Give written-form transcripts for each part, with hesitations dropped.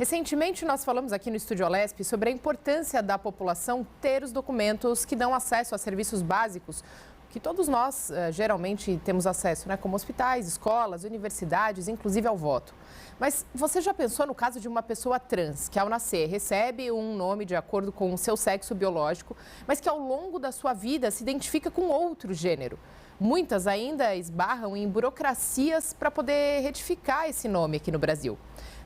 Recentemente, nós falamos aqui no Estúdio Olesp sobre a importância da população ter os documentos que dão acesso a serviços básicos, que todos nós geralmente temos acesso, né? Como hospitais, escolas, universidades, inclusive ao voto. Mas você já pensou no caso de uma pessoa trans, que ao nascer recebe um nome de acordo com o seu sexo biológico, mas que ao longo da sua vida se identifica com outro gênero? Muitas ainda esbarram em burocracias para poder retificar esse nome aqui no Brasil.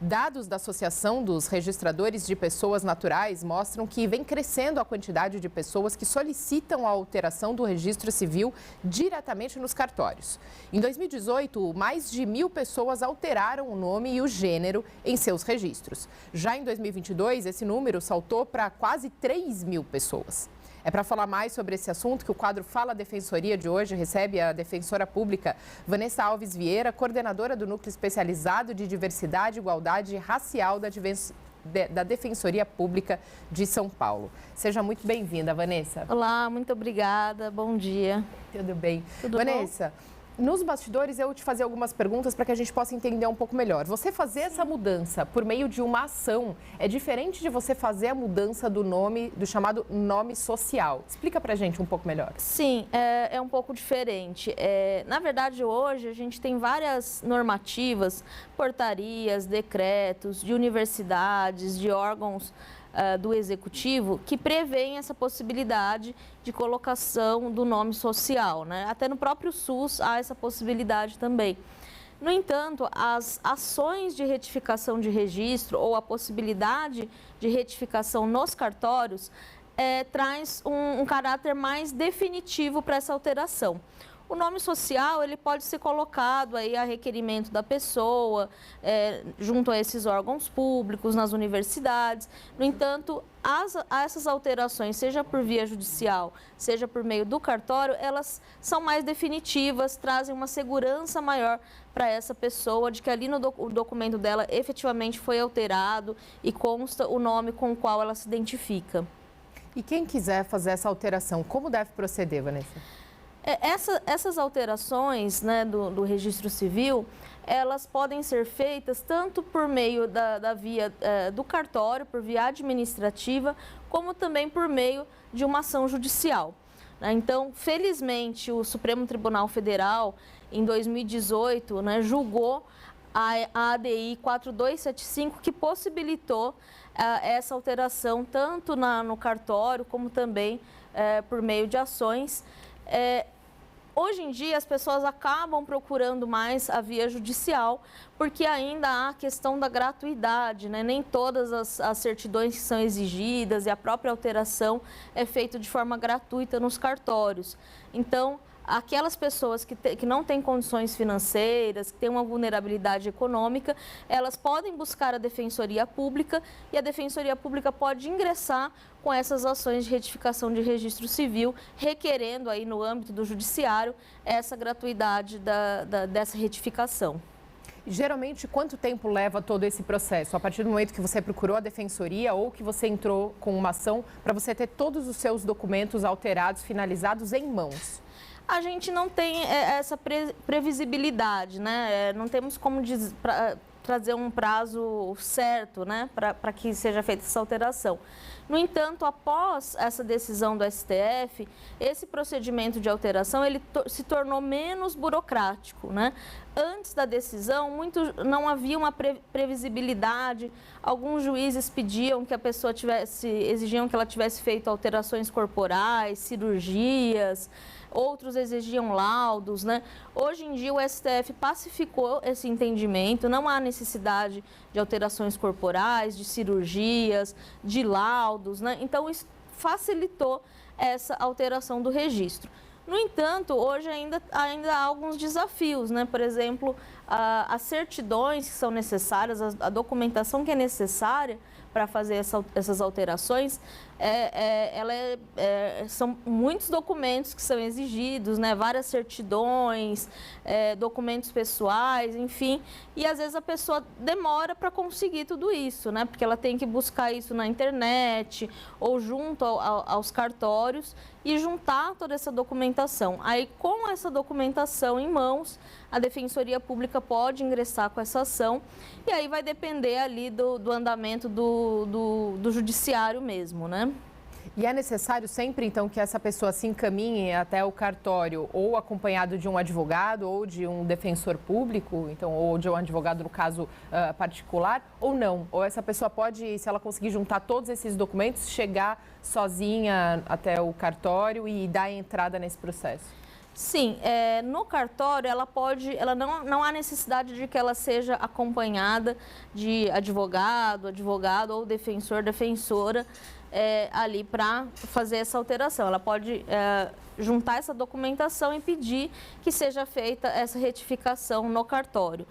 Dados da Associação dos Registradores de Pessoas Naturais mostram que vem crescendo a quantidade de pessoas que solicitam a alteração do registro civil diretamente nos cartórios. Em 2018, mais de 1.000 pessoas alteraram o nome e o gênero em seus registros. Já em 2022, esse número saltou para quase 3.000 pessoas. É para falar mais sobre esse assunto que o quadro Fala Defensoria de hoje recebe a defensora pública Vanessa Alves Vieira, coordenadora do Núcleo Especializado de Diversidade e Igualdade Racial da Defensoria Pública de São Paulo. Seja muito bem-vinda, Vanessa. Olá, muito obrigada. Bom dia. Tudo bem. Tudo Vanessa, bom? Nos bastidores eu te fazer algumas perguntas para que a gente possa entender um pouco melhor. Você fazer essa mudança por meio de uma ação é diferente de você fazer a mudança do nome, do chamado nome social. Explica pra gente um pouco melhor. Sim, é um pouco diferente. Na verdade, hoje a gente tem várias normativas, portarias, decretos de universidades, de órgãos do Executivo que prevêem essa possibilidade de colocação do nome social, né? Até no próprio SUS há essa possibilidade também. No entanto, as ações de retificação de registro ou a possibilidade de retificação nos cartórios traz um caráter mais definitivo para essa alteração. O nome social, ele pode ser colocado aí a requerimento da pessoa, junto a esses órgãos públicos, nas universidades. No entanto, essas alterações, seja por via judicial, seja por meio do cartório, elas são mais definitivas, trazem uma segurança maior para essa pessoa de que ali no documento dela efetivamente foi alterado e consta o nome com o qual ela se identifica. E quem quiser fazer essa alteração, como deve proceder, Vanessa? Essas alterações, né, do registro civil, elas podem ser feitas tanto por meio da via do cartório, por via administrativa, como também por meio de uma ação judicial. Então, felizmente, o Supremo Tribunal Federal, em 2018, né, julgou a ADI 4275, que possibilitou essa alteração tanto no cartório, como também por meio de ações. Hoje em dia, as pessoas acabam procurando mais a via judicial, porque ainda há a questão da gratuidade, né? Nem todas as certidões que são exigidas e a própria alteração é feita de forma gratuita nos cartórios. Então, aquelas pessoas que não têm condições financeiras, que têm uma vulnerabilidade econômica, elas podem buscar a Defensoria Pública e a Defensoria Pública pode ingressar com essas ações de retificação de registro civil, requerendo aí no âmbito do judiciário essa gratuidade dessa retificação. Geralmente, quanto tempo leva todo esse processo? A partir do momento que você procurou a defensoria ou que você entrou com uma ação para você ter todos os seus documentos alterados, finalizados em mãos? A gente não tem essa previsibilidade, né? Não temos como trazer um prazo certo, né, para que seja feita essa alteração. No entanto, após essa decisão do STF, esse procedimento de alteração ele se tornou menos burocrático, né? Antes da decisão, não havia uma previsibilidade. Alguns juízes pediam que a pessoa exigiam que ela tivesse feito alterações corporais, cirurgias. Outros exigiam laudos, né? Hoje em dia o STF pacificou esse entendimento, não há necessidade de alterações corporais, de cirurgias, de laudos, né? Então isso facilitou essa alteração do registro. No entanto, hoje ainda há alguns desafios, né? Por exemplo, as certidões que são necessárias, a documentação que é necessária para fazer essas alterações, são muitos documentos que são exigidos, né? Várias certidões, documentos pessoais, enfim, e às vezes a pessoa demora para conseguir tudo isso, né? Porque ela tem que buscar isso na internet ou junto aos cartórios e juntar toda essa documentação. Aí, com essa documentação em mãos, a Defensoria Pública Pública pode ingressar com essa ação e aí vai depender ali do andamento do judiciário mesmo, né? E é necessário sempre, então, que essa pessoa se encaminhe até o cartório ou acompanhado de um advogado ou de um defensor público, então, ou de um advogado, no caso particular, ou não? Ou essa pessoa pode, se ela conseguir juntar todos esses documentos, chegar sozinha até o cartório e dar entrada nesse processo? Sim, no cartório ela não há necessidade de que ela seja acompanhada de advogado ou defensor, defensora ali para fazer essa alteração. Ela pode juntar essa documentação e pedir que seja feita essa retificação no cartório.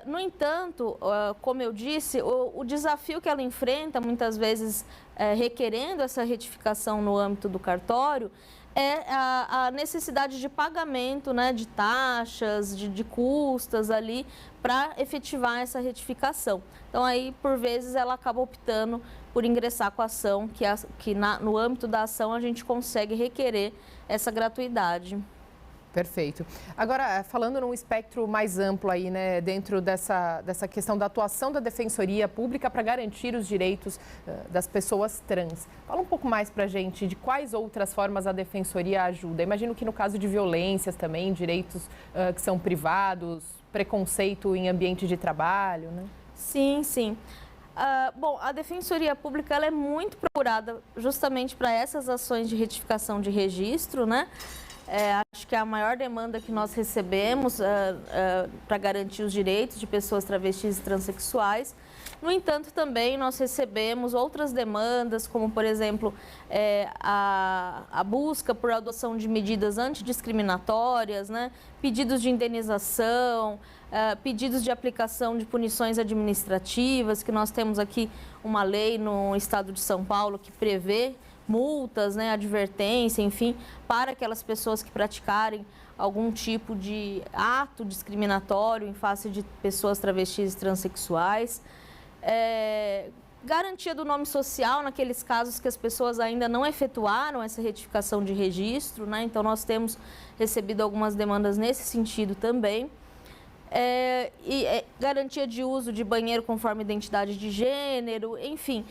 No entanto, como eu disse, o desafio que ela enfrenta, muitas vezes requerendo essa retificação no âmbito do cartório, é a necessidade de pagamento, né, de taxas, de custas ali para efetivar essa retificação. Então, aí, por vezes, ela acaba optando por ingressar com a ação, no âmbito da ação a gente consegue requerer essa gratuidade. Perfeito. Agora, falando num espectro mais amplo aí, né, dentro dessa questão da atuação da Defensoria Pública para garantir os direitos das pessoas trans. Fala um pouco mais para a gente de quais outras formas a Defensoria ajuda. Imagino que no caso de violências também, direitos que são privados, preconceito em ambiente de trabalho, né? Sim, sim. Bom, a Defensoria Pública ela é muito procurada justamente para essas ações de retificação de registro, né? Acho que é a maior demanda que nós recebemos para garantir os direitos de pessoas travestis e transexuais. No entanto, também nós recebemos outras demandas, como, por exemplo, a busca por adoção de medidas antidiscriminatórias, né? Pedidos de indenização, pedidos de aplicação de punições administrativas, que nós temos aqui uma lei no estado de São Paulo que prevê multas, né, advertência, enfim, para aquelas pessoas que praticarem algum tipo de ato discriminatório em face de pessoas travestis e transexuais. Garantia do nome social naqueles casos que as pessoas ainda não efetuaram essa retificação de registro, né? Então, nós temos recebido algumas demandas nesse sentido também. Garantia de uso de banheiro conforme identidade de gênero, enfim,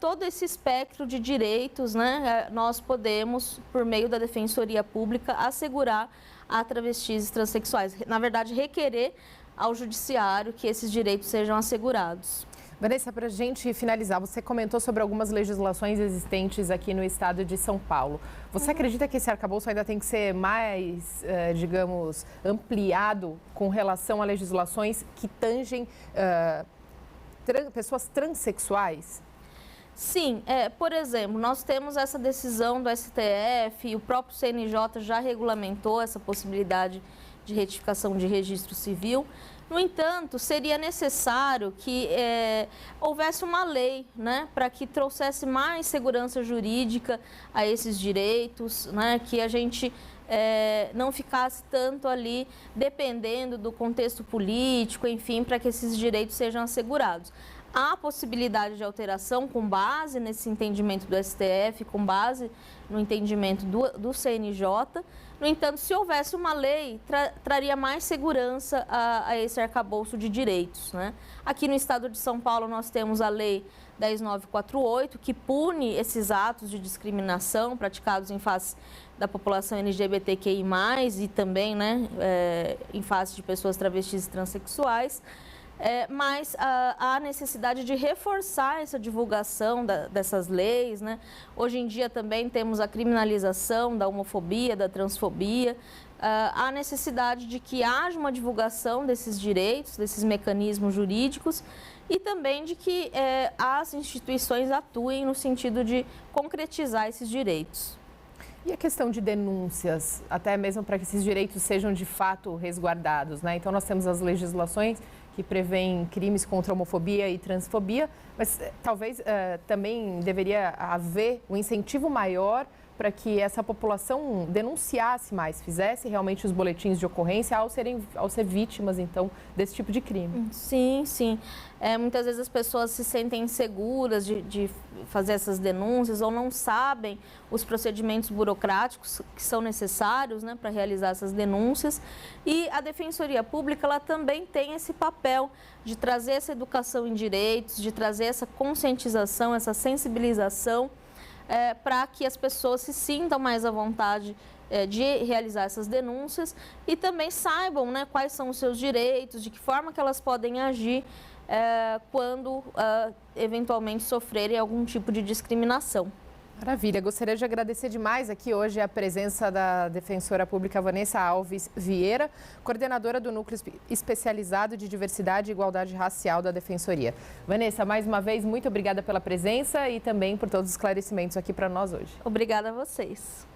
todo esse espectro de direitos, né, nós podemos, por meio da Defensoria Pública, assegurar a travestis e transexuais. Na verdade, requerer ao Judiciário que esses direitos sejam assegurados. Vanessa, para a gente finalizar, você comentou sobre algumas legislações existentes aqui no estado de São Paulo. Você acredita que esse arcabouço ainda tem que ser mais, digamos, ampliado com relação a legislações que tangem pessoas transexuais? Sim, por exemplo, nós temos essa decisão do STF e o próprio CNJ já regulamentou essa possibilidade de retificação de registro civil. No entanto, seria necessário que houvesse uma lei, né, para que trouxesse mais segurança jurídica a esses direitos, né, que a gente não ficasse tanto ali dependendo do contexto político, enfim, para que esses direitos sejam assegurados. Há possibilidade de alteração com base nesse entendimento do STF, com base no entendimento do CNJ. No entanto, se houvesse uma lei, traria mais segurança a esse arcabouço de direitos, né? Aqui no estado de São Paulo, nós temos a Lei 10.948, que pune esses atos de discriminação praticados em face da população LGBTQI+, e também, né, em face de pessoas travestis e transexuais. Mas há necessidade de reforçar essa divulgação dessas leis, né? Hoje em dia também temos a criminalização da homofobia, da transfobia. Há necessidade de que haja uma divulgação desses direitos, desses mecanismos jurídicos e também de que as instituições atuem no sentido de concretizar esses direitos. E a questão de denúncias, até mesmo para que esses direitos sejam de fato resguardados, né? Então, nós temos as legislações que prevêem crimes contra a homofobia e transfobia, mas talvez também deveria haver um incentivo maior para que essa população denunciasse mais, fizesse realmente os boletins de ocorrência ao ser vítimas, então, desse tipo de crime. Sim, sim. Muitas vezes as pessoas se sentem inseguras de fazer essas denúncias ou não sabem os procedimentos burocráticos que são necessários, né, para realizar essas denúncias. E a Defensoria Pública, ela também tem esse papel de trazer essa educação em direitos, de trazer essa conscientização, essa sensibilização, para que as pessoas se sintam mais à vontade de realizar essas denúncias e também saibam, né, quais são os seus direitos, de que forma que elas podem agir quando eventualmente sofrerem algum tipo de discriminação. Maravilha, gostaria de agradecer demais aqui hoje a presença da defensora pública Vanessa Alves Vieira, coordenadora do Núcleo Especializado de Diversidade e Igualdade Racial da Defensoria. Vanessa, mais uma vez, muito obrigada pela presença e também por todos os esclarecimentos aqui para nós hoje. Obrigada a vocês.